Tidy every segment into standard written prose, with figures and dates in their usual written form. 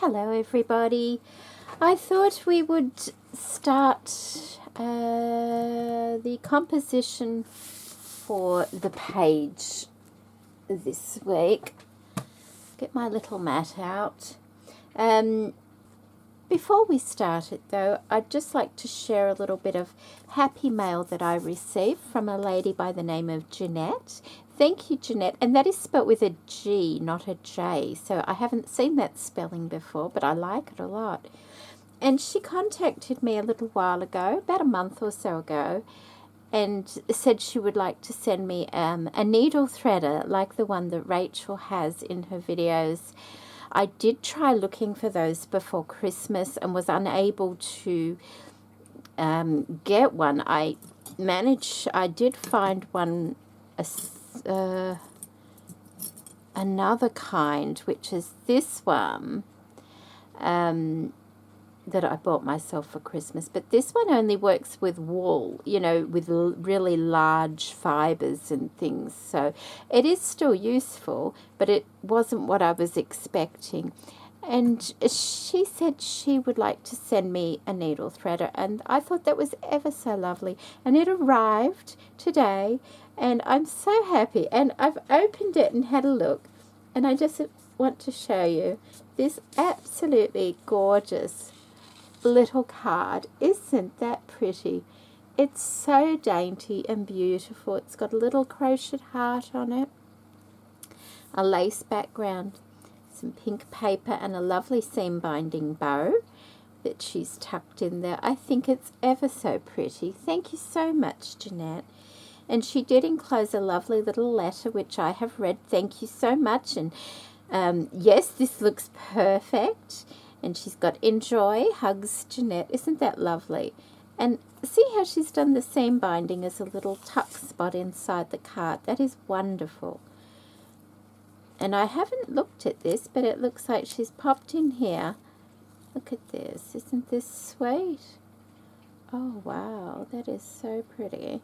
Hello everybody. I thought we would start the composition for the page this week. Get my little mat out. Before we start it though, I'd just like to share a little bit of happy mail that I received from a lady by the name of Jeanette. Thank you, Jeanette. And that is spelt with a G, not a J. So I haven't seen that spelling before, but I like it a lot. And she contacted me a little while ago, about a month or so ago, and said she would like to send me a needle threader like the one that Rachel has in her videos. I did try looking for those before Christmas and was unable to get one. I did find one, another kind, which is this one that I bought myself for Christmas. But this one only works with wool, you know, with really large fibers and things. So it is still useful, but it wasn't what I was expecting. And she said she would like to send me a needle threader, and I thought that was ever so lovely. And it arrived today, and I'm so happy. And I've opened it and had a look, and I just want to show you this absolutely gorgeous little card. Isn't that pretty? It's so dainty and beautiful. It's got a little crochet heart on it, a lace background, some pink paper, and a lovely seam binding bow that she's tucked in there. I think it's ever so pretty. Thank you so much, Jeanette. And she did enclose a lovely little letter, which I have read. Thank you so much. And yes, this looks perfect. And she's got enjoy, hugs, Jeanette. Isn't that lovely? And see how she's done the seam binding as a little tuck spot inside the card. That is wonderful. And I haven't looked at this, but it looks like she's popped in here. Look at this. Isn't this sweet? Oh, wow. That is so pretty.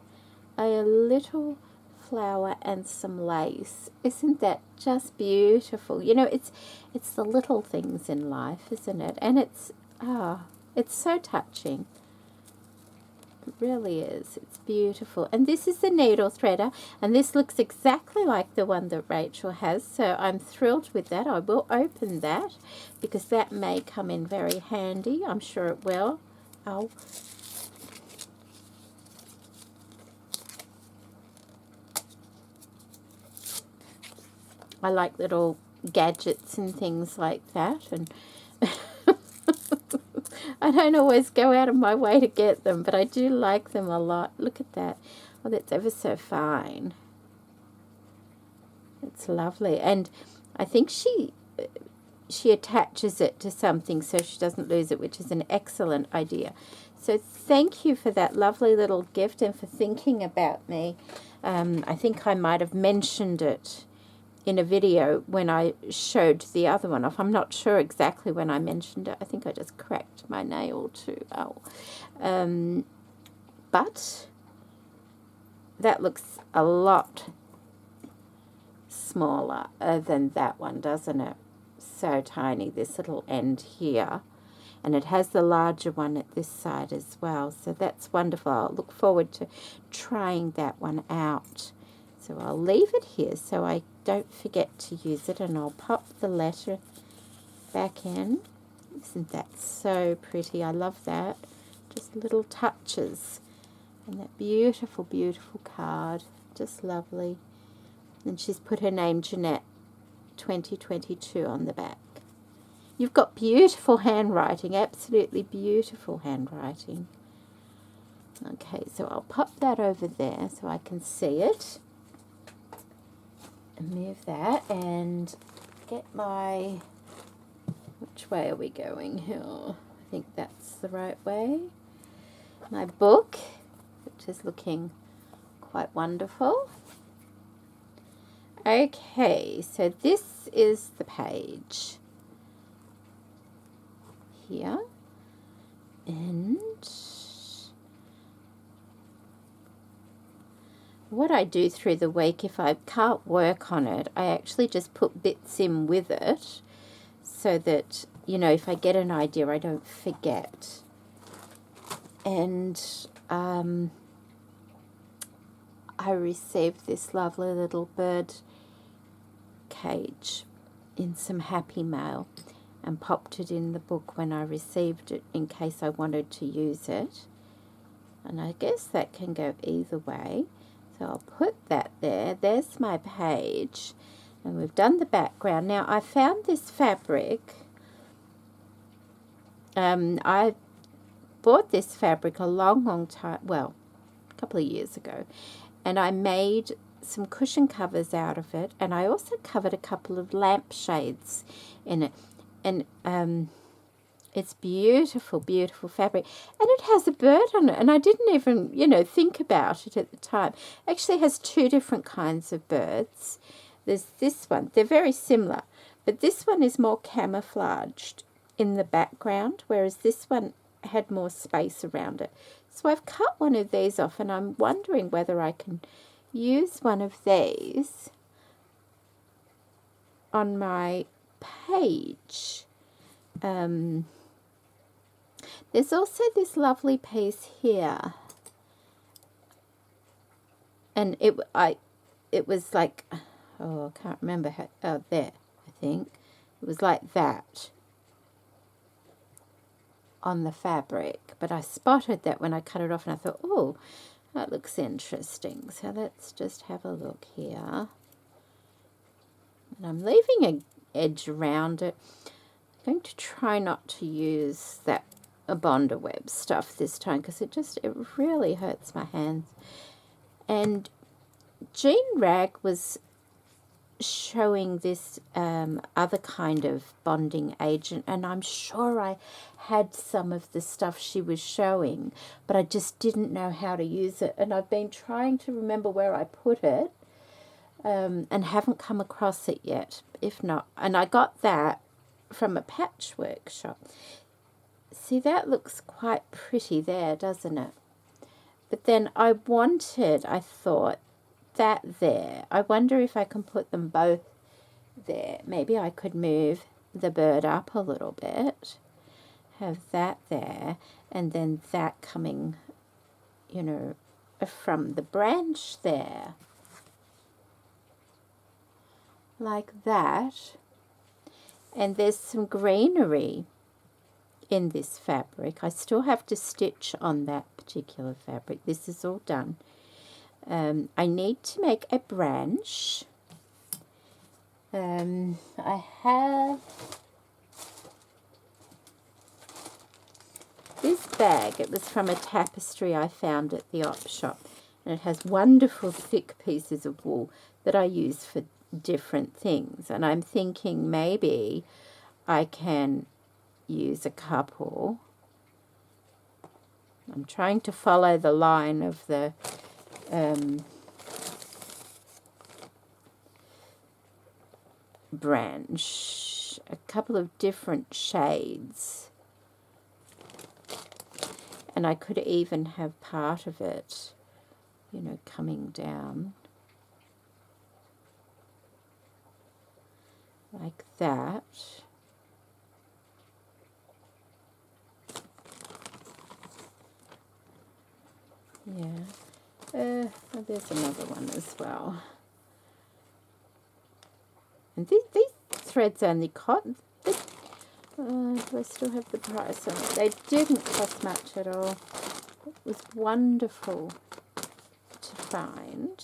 A little flower and some lace. Isn't that just beautiful? You know, it's the little things in life, isn't it? And it's so touching. It really is. It's beautiful. And this is the needle threader, and this looks exactly like the one that Rachel has, so I'm thrilled with that. I will open that because that may come in very handy. I'm sure it will. Oh. I like little gadgets and things like that, and I don't always go out of my way to get them, but I do like them a lot. Look at that. Oh, that's ever so fine. It's lovely. And I think she attaches it to something so she doesn't lose it, which is an excellent idea. So thank you for that lovely little gift and for thinking about me. I think I might have mentioned it in a video when I showed the other one off. I'm not sure exactly when I mentioned it. I think I just cracked my nail too. But that looks a lot smaller than that one, doesn't it? So tiny, this little end here. And it has the larger one at this side as well. So that's wonderful. I'll look forward to trying that one out. So I'll leave it here so I don't forget to use it, and I'll pop the letter back in. Isn't that so pretty? I love that. Just little touches. And that beautiful, beautiful card. Just lovely. And she's put her name, Jeanette 2022, on the back. You've got beautiful handwriting, absolutely beautiful handwriting. Okay, so I'll pop that over there so I can see it. And move that and get my, which way are we going here? I think that's the right way. My book, which is looking quite wonderful. Okay, so this is the page here, and what I do through the week, if I can't work on it, I actually just put bits in with it so that you know, if I get an idea, I don't forget. And I received this lovely little bird cage in some happy mail and popped it in the book when I received it in case I wanted to use it. And I guess that can go either way. So I'll put that there. There's my page. And we've done the background. Now, I found this fabric. I bought this fabric a long time, well, a couple of years ago. And I made some cushion covers out of it. And I also covered a couple of lampshades in it. And it's beautiful, beautiful fabric. And it has a bird on it. And I didn't even, you know, think about it at the time. It actually has two different kinds of birds. There's this one. They're very similar. But this one is more camouflaged in the background, whereas this one had more space around it. So I've cut one of these off, and I'm wondering whether I can use one of these on my page. There's also this lovely piece here, and it was like, oh, I can't remember how, oh, there, I think it was like that on the fabric, but I spotted that when I cut it off, and I thought, oh, that looks interesting. So let's just have a look here. And I'm leaving an edge around it. I'm going to try not to use that Bondi web stuff this time, because it really hurts my hands. And Jean Rag was showing this other kind of bonding agent, and I'm sure I had some of the stuff she was showing, but I just didn't know how to use it, and I've been trying to remember where I put it, and haven't come across it yet. If not, and I got that from a patchwork shop. See, that looks quite pretty there, doesn't it? But then I thought, that there. I wonder if I can put them both there. Maybe I could move the bird up a little bit, have that there, and then that coming, you know, from the branch there. Like that. And there's some greenery in this fabric. I still have to stitch on that particular fabric. This is all done. I need to make a branch. I have this bag. It was from a tapestry I found at the op shop, and it has wonderful thick pieces of wool that I use for different things, and I'm thinking maybe I can use a couple. I'm trying to follow the line of the branch, a couple of different shades, and I could even have part of it, you know, coming down like that. Yeah. Oh, there's another one as well. And these threads only cotton. Do I still have the price on it? They didn't cost much at all. It was wonderful to find.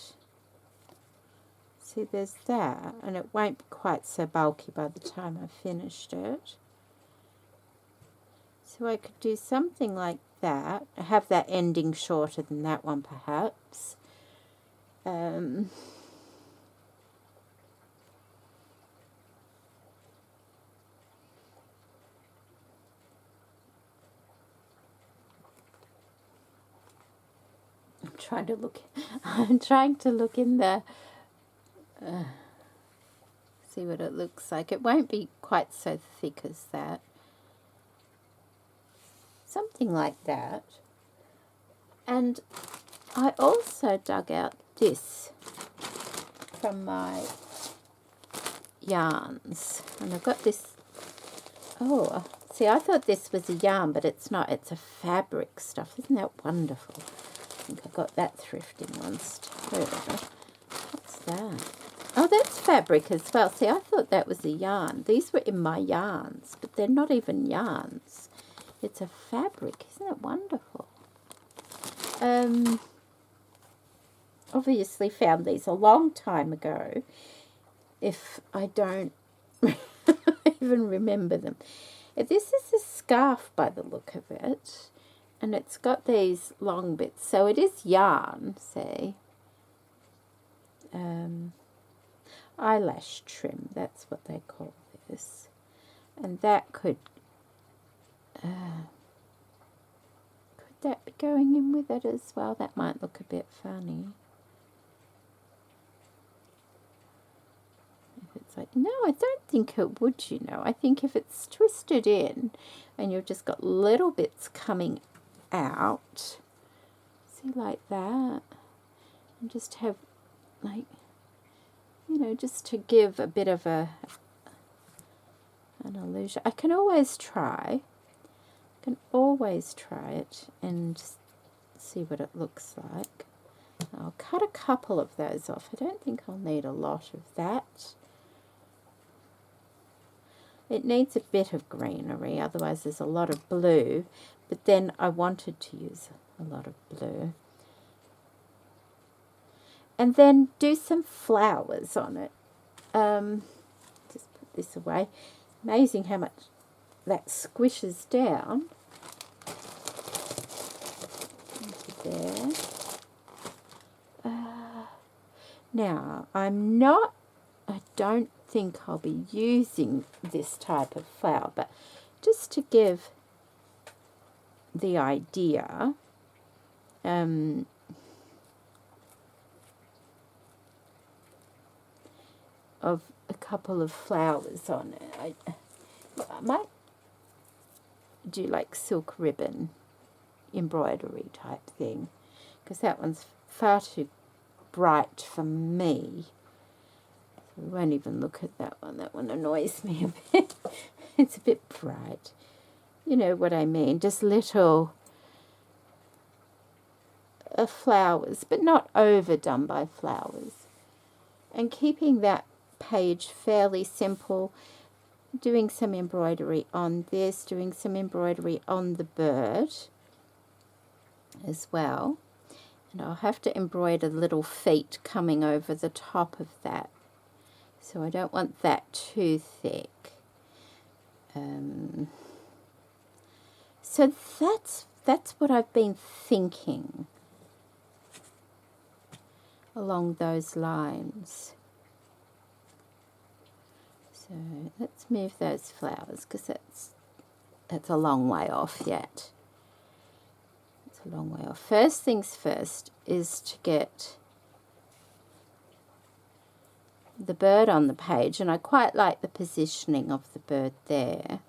See, there's that, and it won't be quite so bulky by the time I finished it. So I could do something like that. I have that ending shorter than that one, perhaps. I'm trying to look. I'm trying to look in the. See what it looks like. It won't be quite so thick as that. Something like that. And I also dug out this from my yarns, and I've got this Oh, see, I thought this was a yarn, but it's not. It's a fabric stuff. Isn't that wonderful? I think I got that thrifting once too. What's that? Oh, that's fabric as well. See, I thought that was a yarn. These were in my yarns, but they're not even yarns. It's a fabric. Isn't it wonderful? Obviously found these a long time ago, if I don't even remember them. This is a scarf by the look of it, and it's got these long bits, so it is yarn, see. Eyelash trim, that's what they call this. And that could that be going in with it as well? That might look a bit funny. If it's like, no, I don't think it would, you know. I think if it's twisted in and you've just got little bits coming out, see, like that, and just have, like, you know, just to give a bit of an illusion. I can always try. It and see what it looks like. I'll cut a couple of those off. I don't think I'll need a lot of that. It needs a bit of greenery, otherwise there's a lot of blue, but then I wanted to use a lot of blue. And then do some flowers on it. Just put this away. Amazing how much that squishes down into there. Now, I don't think I'll be using this type of flower, but just to give the idea, of a couple of flowers on it. I might do like silk ribbon embroidery type thing, because that one's far too bright for me. So we won't even look at that one. That one annoys me a bit. It's a bit bright. You know what I mean? Just little flowers, but not overdone by flowers. And keeping that page fairly simple, doing some embroidery on this, doing some embroidery on the bird as well. And I'll have to embroider little feet coming over the top of that, so I don't want that too thick. So that's what I've been thinking along those lines. So let's move those flowers, because that's a long way off yet. It's a long way off. First things first is to get the bird on the page, and I quite like the positioning of the bird there.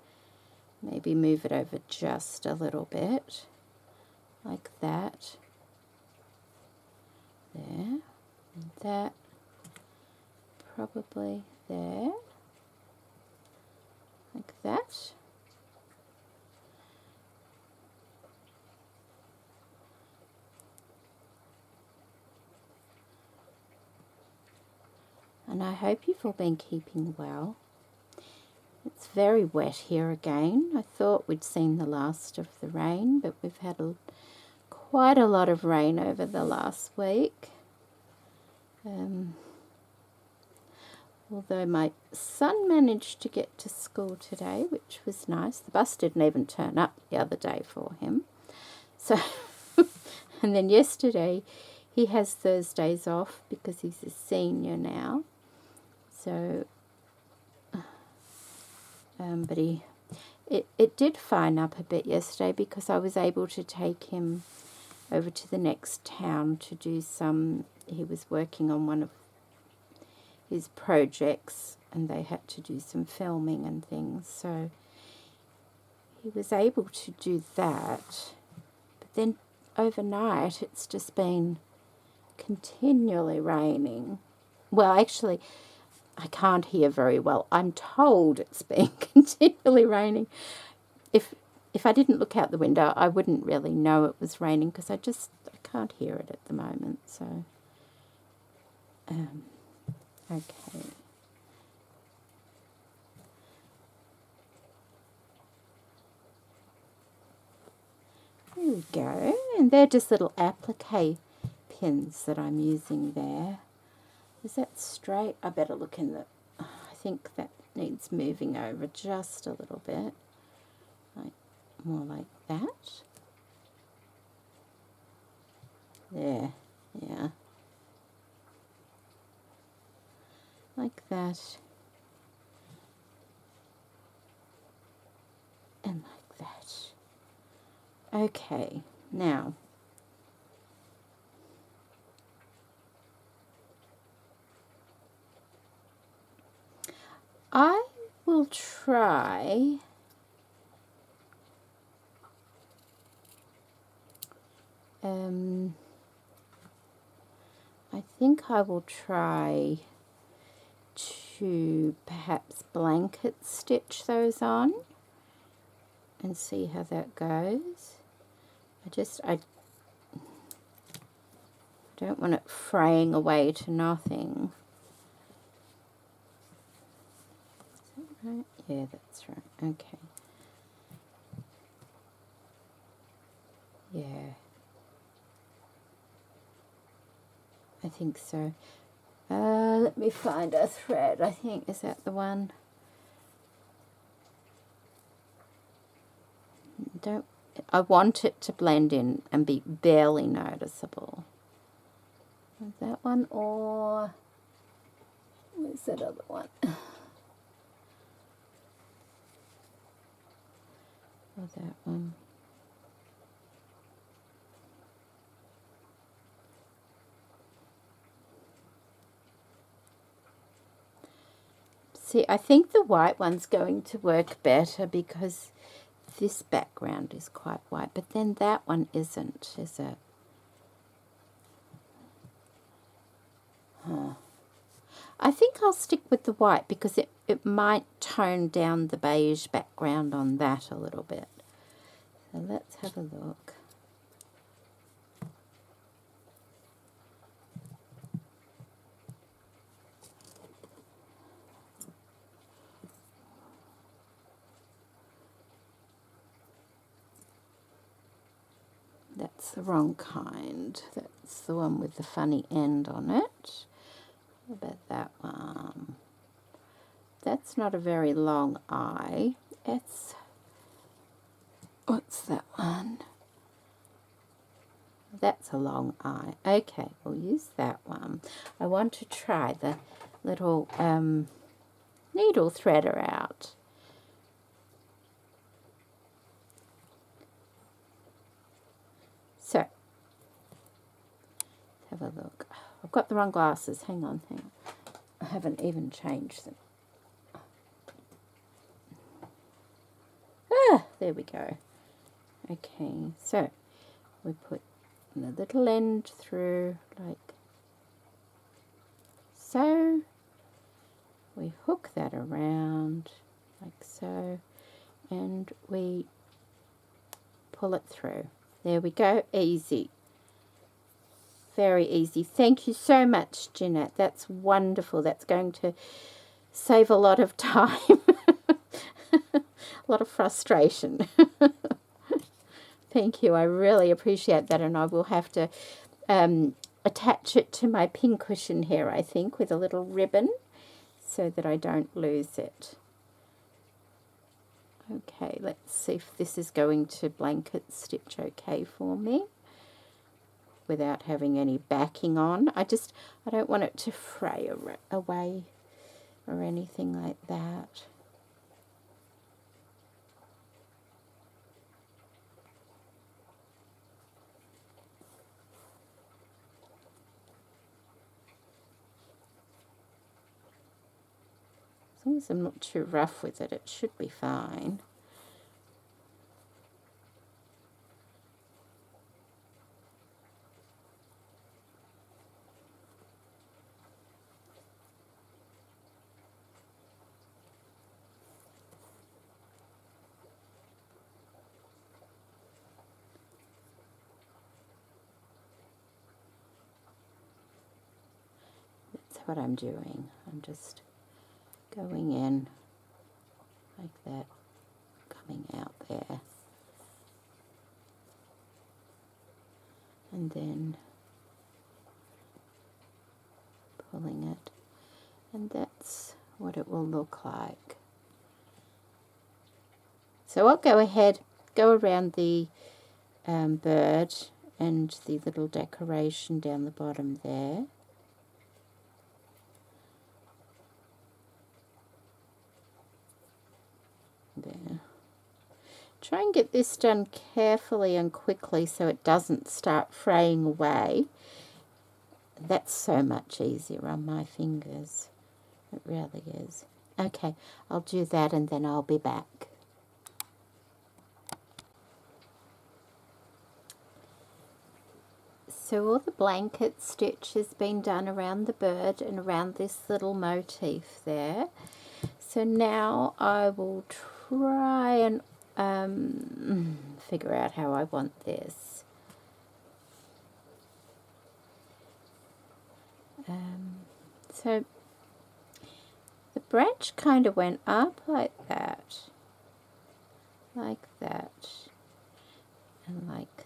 Maybe move it over just a little bit, like that. There, and that, probably there. Like that. And I hope you've all been keeping well. It's very wet here again. I thought we'd seen the last of the rain, but we've had quite a lot of rain over the last week. Although my son managed to get to school today, which was nice. The bus didn't even turn up the other day for him. So, and then yesterday, he has Thursdays off because he's a senior now. So, but it did fine up a bit yesterday, because I was able to take him over to the next town to do some, he was working on one of his projects, and they had to do some filming and things, so he was able to do that. But then overnight it's just been continually raining. Well, actually I can't hear very well. I'm told it's been continually raining. If I didn't look out the window, I wouldn't really know it was raining because I can't hear it at the moment. So, okay. There we go. And they're just little applique pins that I'm using there. Is that straight? I better look in the... I think that needs moving over just a little bit. Like, more like that. There. Yeah. Like that. And like that. Okay. Now... I will try I think I will try to perhaps blanket stitch those on and see how that goes. I don't want it fraying away to nothing. Right? Yeah, that's right. Okay. Yeah. I think so. Let me find a thread. I think, is that the one? I want it to blend in and be barely noticeable. Is that one, or where's that other one? Or that one. See, I think the white one's going to work better because this background is quite white, but then that one isn't, is it? Huh. I think I'll stick with the white because it might tone down the beige background on that a little bit. So let's have a look. That's the wrong kind. That's the one with the funny end on it. What about that one? That's not a very long eye. It's... What's that one? That's a long eye. Okay, we'll use that one. I want to try the little needle threader out. So, have a look. I've got the wrong glasses. Hang on. I haven't even changed them. Ah, there we go. Okay, so we put the little end through like so. We hook that around like so, and we pull it through. There we go. Easy. Very easy. Thank you so much, Jeanette. That's wonderful. That's going to save a lot of time. A lot of frustration. Thank you. I really appreciate that, and I will have to attach it to my pincushion here, I think, with a little ribbon so that I don't lose it. Okay, let's see if this is going to blanket stitch okay for me without having any backing on. I don't want it to fray away or anything like that. As long as I'm not too rough with it, it should be fine. what I'm doing. I'm just going in like that, coming out there. And then pulling it. And that's what it will look like. So I'll go ahead, go around the bird and the little decoration down the bottom there. There. Try and get this done carefully and quickly so it doesn't start fraying away. That's so much easier on my fingers. It really is. Okay, I'll do that and then I'll be back. So all the blanket stitch has been done around the bird and around this little motif there. So now I will try and figure out how I want this. So the branch kind of went up like that, and like,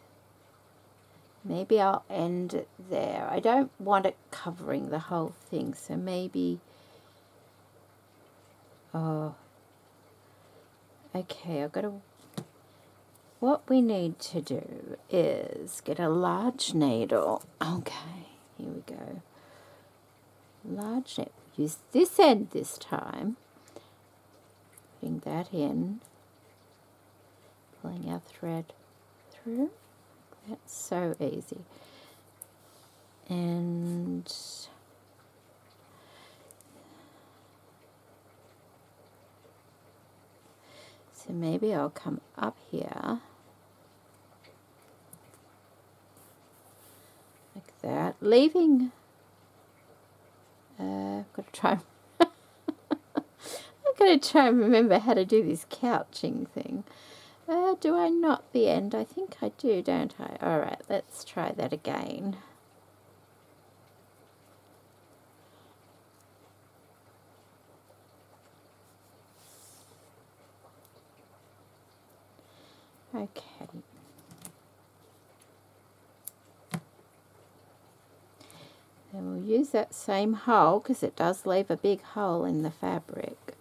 maybe I'll end it there. I don't want it covering the whole thing, so maybe, oh, okay, I've got to, what we need to do is get a large needle. Okay, here we go. Large needle. Use this end this time. Putting that in. Pulling our thread through. That's so easy. And so maybe I'll come up here like that, leaving. I've got to try. I've got to try and remember how to do this couching thing. Do I knot the end? I think I do, don't I? All right, let's try that again. Okay. And we'll use that same hole because it does leave a big hole in the fabric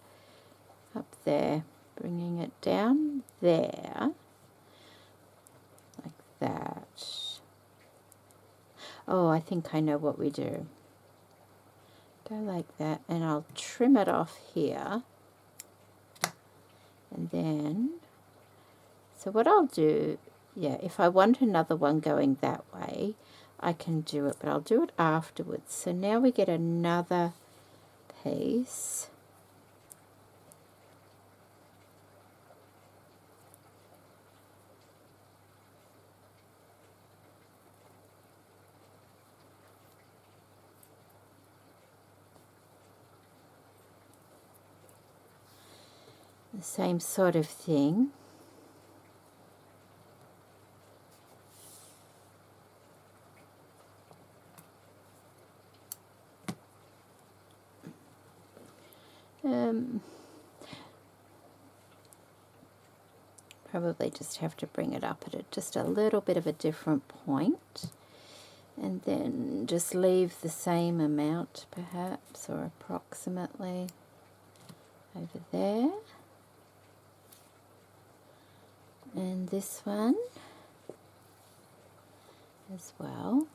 up there, bringing it down there like that. Oh, I think I know what we do. Go like that, and I'll trim it off here, and then, so what I'll do, yeah, if I want another one going that way, I can do it, but I'll do it afterwards. So now we get another piece. The same sort of thing. Probably just have to bring it up at just a little bit of a different point, and then just leave the same amount perhaps, or approximately over there. And this one as well.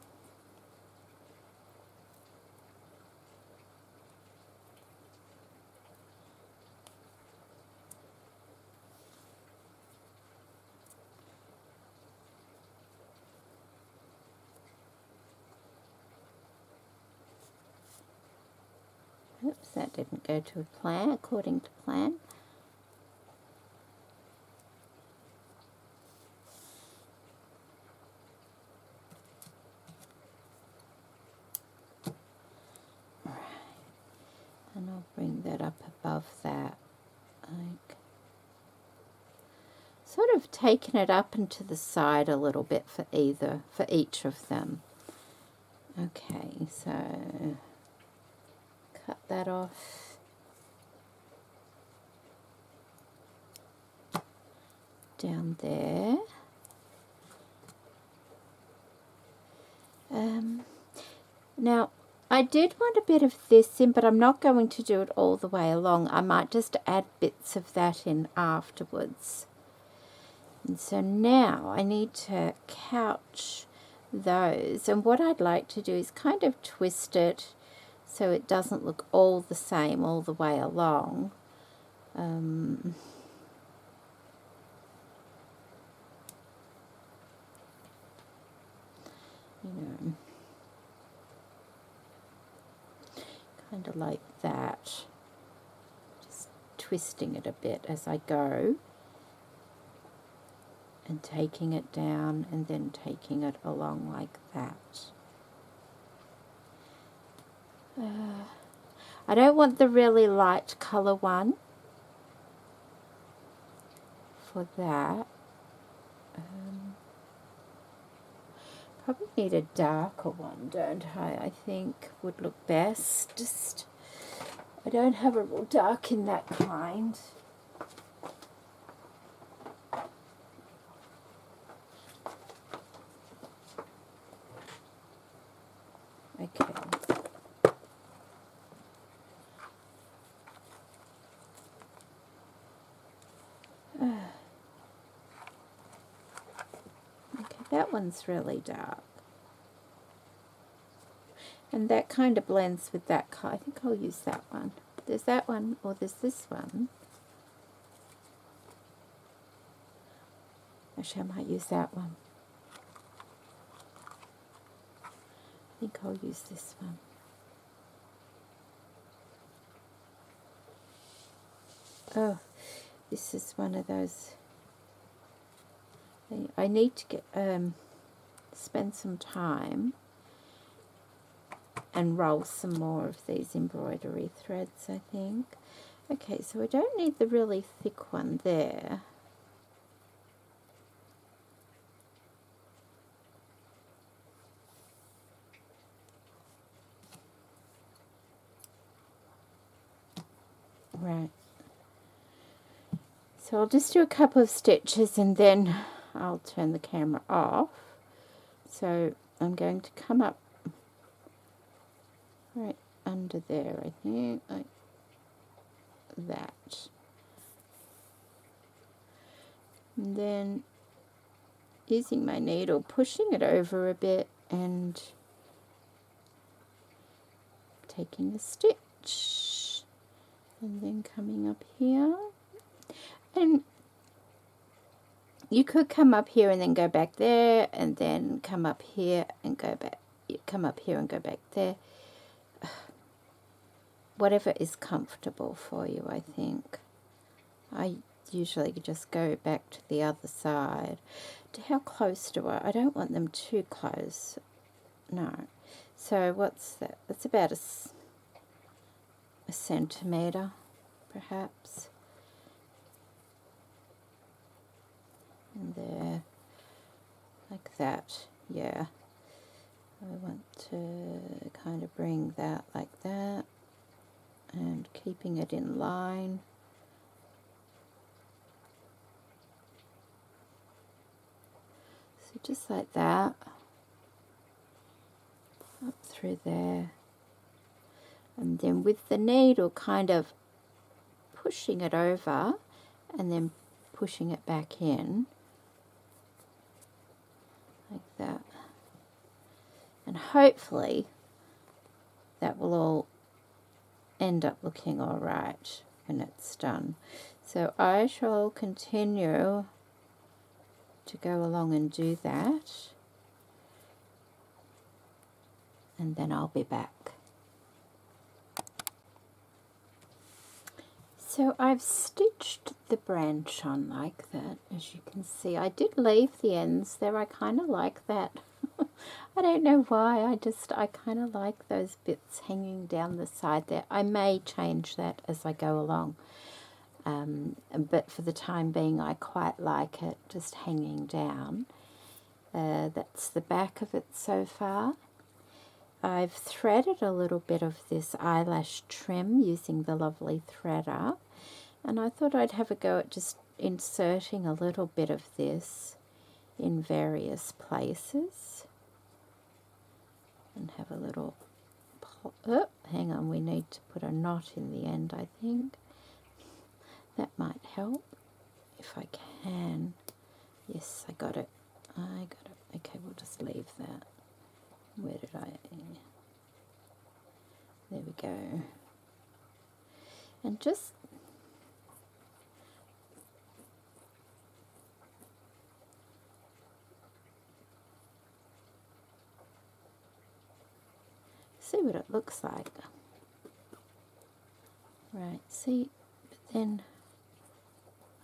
Oops, that didn't go to plan, according to plan. Right. And I'll bring that up above that. Like, sort of taking it up and to the side a little bit for each of them. Okay, so cut that off. Down there. Now, I did want a bit of this in, but I'm not going to do it all the way along. I might just add bits of that in afterwards. And so now I need to couch those. And what I'd like to do is kind of twist it so it doesn't look all the same all the way along. You know, kind of like that. Just twisting it a bit as I go. And taking it down and then taking it along like that. I don't want the really light colour one for that. Probably need a darker one, don't I think would look best. Just, I don't have a real dark in that kind. Okay. Okay, that one's really dark. And that kind of blends with that color. I think I'll use that one. There's that one, or there's this one. Actually, I might use that one. I think I'll use this one. Oh, this is one of those. I need to get spend some time and roll some more of these embroidery threads, I think. Okay, so I don't need the really thick one there. Right. So I'll just do a couple of stitches and then I'll turn the camera off. So I'm going to come up right under there, I think, like that. And then using my needle, pushing it over a bit and taking a stitch. And then coming up here. And you could come up here and then go back there, and then come up here and go back, come up here and go back there. Whatever is comfortable for you, I think. I usually just go back to the other side. How close do I? I don't want them too close. No. So what's that? That's about a centimetre, perhaps. And there, like that, yeah. I want to kind of bring that like that, and keeping it in line. So just like that, up through there. And then with the needle kind of pushing it over and then pushing it back in like that. And hopefully that will all end up looking all right when it's done. So I shall continue to go along and do that, and then I'll be back. So I've stitched the branch on like that, as you can see. I did leave the ends there. I kind of like that. I don't know why. I kind of like those bits hanging down the side there. I may change that as I go along. But for the time being, I quite like it just hanging down. That's the back of it so far. I've threaded a little bit of this eyelash trim using the lovely threader, and I thought I'd have a go at just inserting a little bit of this in various places and have a little oh, hang on, we need to put a knot in the end, I think. That might help if I can. Yes, I got it. Okay, we'll just leave that. Where did I? There we go. And just see what it looks like. Right, see, but then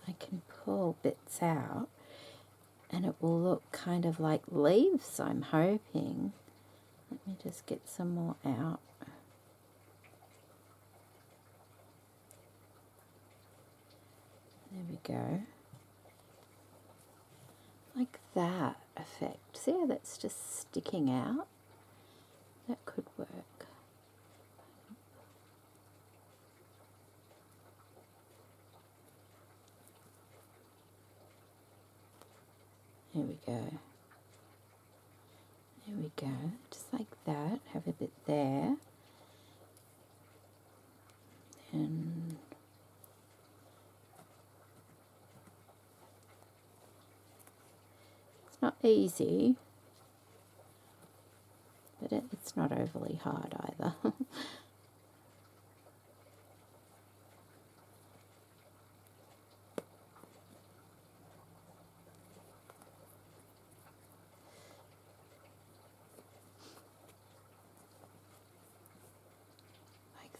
I can pull bits out and it will look kind of like leaves, I'm hoping. Let me just get some more out. There we go. Like that effect. See how that's just sticking out? That could work. There we go. There we go. Just like that. Have a bit there. And it's not easy, but it's not overly hard either.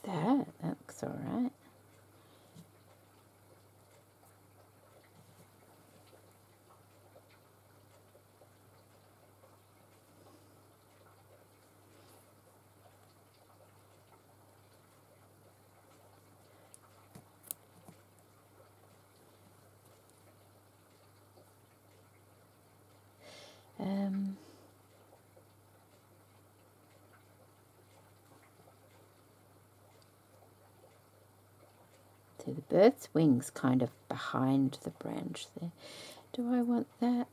That looks all right. So the bird's wing's kind of behind the branch there. Do I want that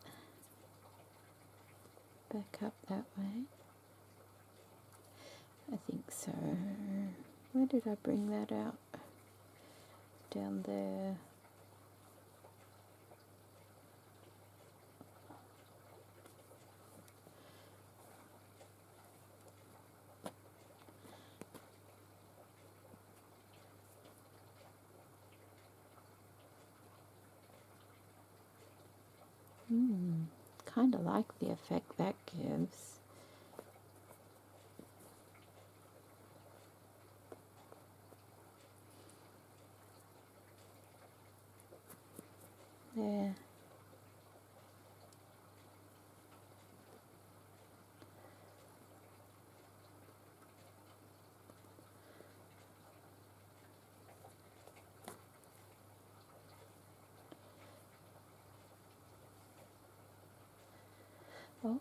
back up that way? I think so. Where did I bring that out? Down there. Kind of like the effect that gives. There.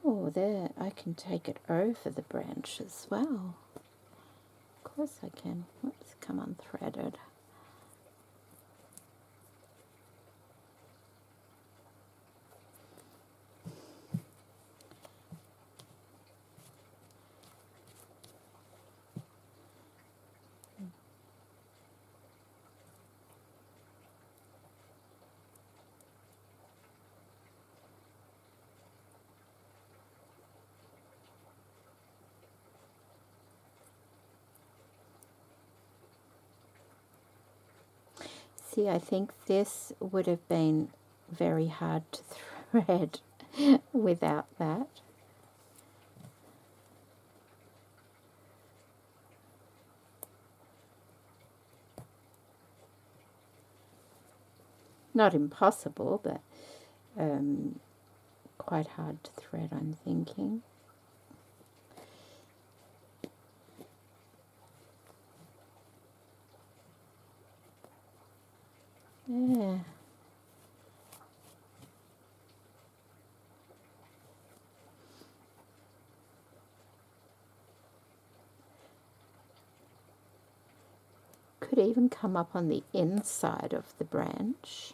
Oh, there, I can take it over the branch as well. Of course I can. Whoops, come unthreaded. See, I think this would have been very hard to thread without that. Not impossible, but quite hard to thread, I'm thinking. Yeah. could even come up on the inside of the branch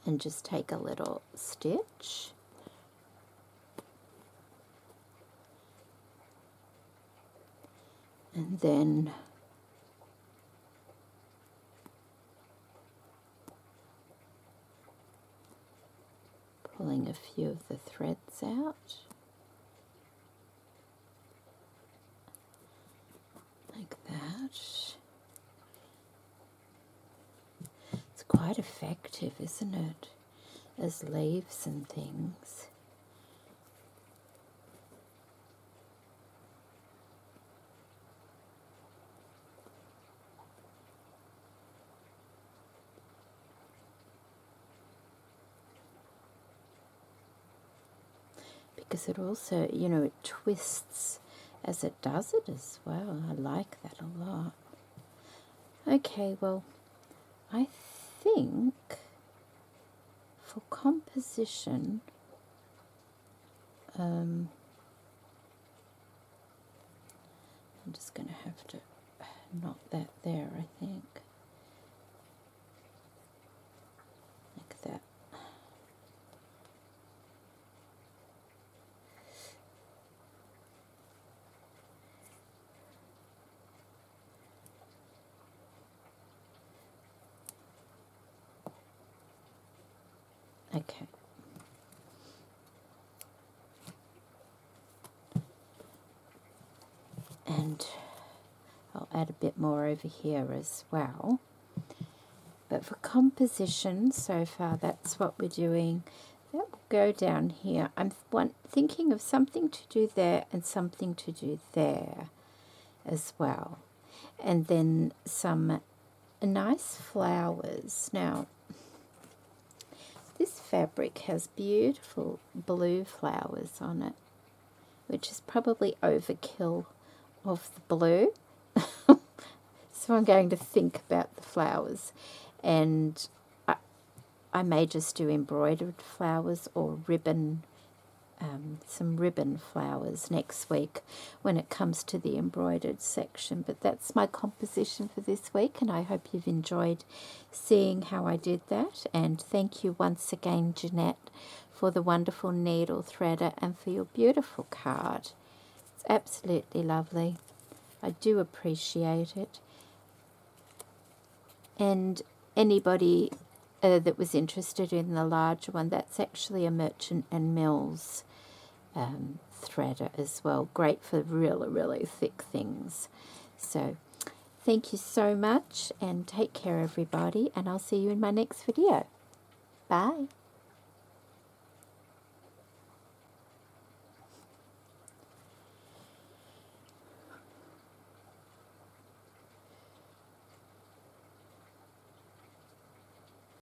and just take a little stitch. And then pulling a few of the threads out, like that. It's quite effective, isn't it, as leaves and things. Because it also, you know, it twists as it does it as well. I like that a lot. Okay, well, I think for composition, I'm just going to have to knot that there, I think. Like that. Okay. And I'll add a bit more over here as well. But for composition, so far that's what we're doing. That will go down here. I'm thinking of something to do there and something to do there as well. And then some nice flowers. Now, this fabric has beautiful blue flowers on it, which is probably overkill of the blue. So I'm going to think about the flowers, and I may just do embroidered flowers or ribbon, some ribbon flowers next week when it comes to the embroidered section. But that's my composition for this week, and I hope you've enjoyed seeing how I did that. And thank you once again, Jeanette, for the wonderful needle threader and for your beautiful card. It's absolutely lovely. I do appreciate it. And anybody that was interested in the larger one, that's actually a Merchant and Mills threader as well. Great for really, really thick things. So thank you so much, and take care, everybody, and I'll see you in my next video. Bye.